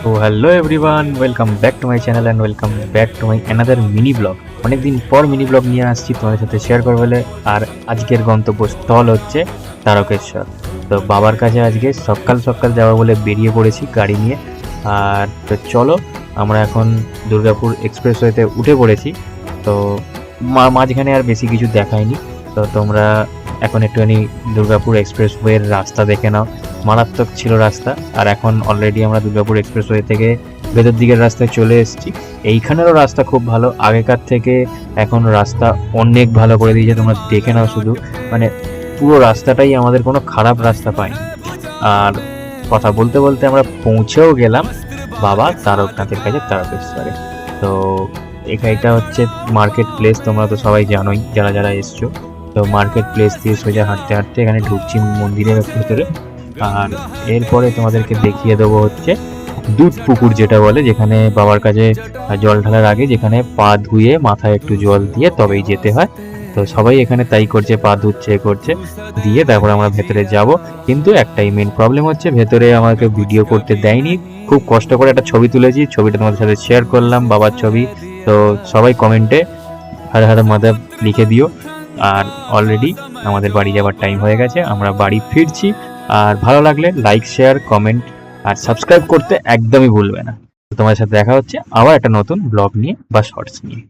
তো hello everyone, welcome back to my channel and welcome back to my another mini blog. অনেকদিন পর mini blog নিয়ে আসছি তোমাদের সাথে শেয়ার করবো বলে। আর আজকের গন্তব্যস্থল হচ্ছে তারকেশ্বর। তো বাবার কাছে আজকে সকাল সকাল যাওয়া বলে বেরিয়ে পড়েছি গাড়ি নিয়ে। আর তো চলো, আমরা এখন দুর্গাপুর এক্সপ্রেসওয়েতে উঠে পড়েছি। তো মাঝখানে আর বেশি কিছু দেখায়নি। তো তোমরা এখন একটুখানি দুর্গাপুর এক্সপ্রেসওয়ের রাস্তা দেখে নাও। মারাত্মক ছিল রাস্তা। আর এখন অলরেডি আমরা দুর্গাপুর এক্সপ্রেসওয়ে থেকে ভেতর দিকের রাস্তায় চলে এসেছি। এইখানেরও রাস্তা খুব ভালো, আগেকার থেকে এখন রাস্তা অনেক ভালো করে দিয়েছে, তোমরা দেখে নাও শুধু। মানে পুরো রাস্তাটাই আমাদের কোনো খারাপ রাস্তা পাইনি। আর কথা বলতে বলতে আমরা পৌঁছেও গেলাম বাবা তারকনাথের কাছে, তারকেশ্বরে। তো এটা হচ্ছে মার্কেট প্লেস, তোমরা তো সবাই জানোই যারা যারা এসছো। তো মার্কেট প্লেস দিয়ে সোজা হাঁটতে হাঁটতে এখানে ঢুকছি মন্দিরের ভিতরে। আর এরপরে তোমাদেরকে দেখিয়ে দেবো হচ্ছে দুধ পুকুর, যেটা বলে, যেখানে বাবার কাছে জল ঢালার আগে যেখানে পা ধুয়ে মাথায় একটু জল দিয়ে তবেই যেতে হয়। তো সবাই এখানে তাই করছে, পা ধুচ্ছে করছে, দিয়ে তারপর আমরা ভেতরে যাব। কিন্তু একটাই মেন প্রবলেম হচ্ছে, ভেতরে আমাকে ভিডিও করতে দেয়নি। খুব কষ্ট করে একটা ছবি তুলেছি, ছবিটা তোমাদের সাথে শেয়ার করলাম, বাবার ছবি। তো সবাই কমেন্টে হাজার হাজার মাদার লিখে দিও। আর অলরেডি আমাদের বাড়ি যাওয়ার টাইম হয়ে গেছে, আমরা বাড়ি ফিরছি। আর ভালো লাগলে লাইক, শেয়ার, কমেন্ট আর সাবস্ক্রাইব করতে একদমই ভুলবে না। তোমাদের সাথে দেখা হচ্ছে আবার একটা নতুন ব্লগ নিয়ে বা শর্টস নিয়ে।